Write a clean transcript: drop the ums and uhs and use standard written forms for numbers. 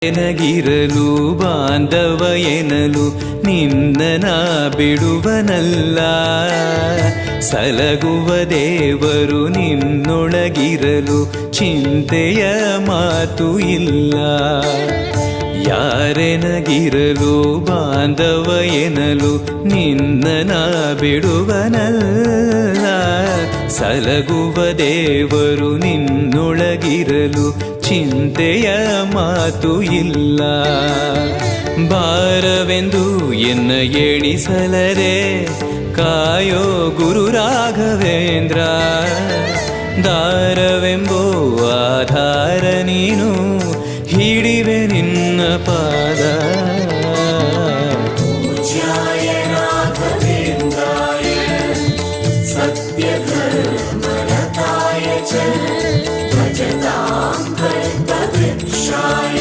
ಎನಗಿರಲು ಬಾಂಧವ ಎನಲು ನಿನ್ನ ಬಿಡುವನಲ್ಲ. ಸಲಗುವ ದೇವರು ನಿನ್ನೊಳಗಿರಲು ಚಿಂತೆಯ ಮಾತು ಇಲ್ಲ. ಯಾರೆನಗಿರಲು ಬಾಂಧವ ಎನಲು ನಿನ್ನ ಬಿಡುವನಲ್ಲ. ಸಲಗುವ ದೇವರು ನಿನ್ನೊಳಗಿರಲು ಚಿಂತೆಯ ಮಾತು ಇಲ್ಲ. ಭಾರವೆಂದು ಎನ್ನ ಎಣಿಸಲರೆ ಕಾಯೋ ಗುರು ರಾಘವೇಂದ್ರ. ದಾರವೆಂಬೋ ಆಧಾರ ನೀನು ಹಿಡಿವೆ ನಿನ್ನ ಪಾದ. ಪೂಜ್ಯಾಯ ರಾಘವೇಂದ್ರಾಯ ಸತ್ಯಧರ್ಮರತಾಯ ಚ ಭಜತಾಂ ಕಲ್ಪವೃಕ್ಷಾಯ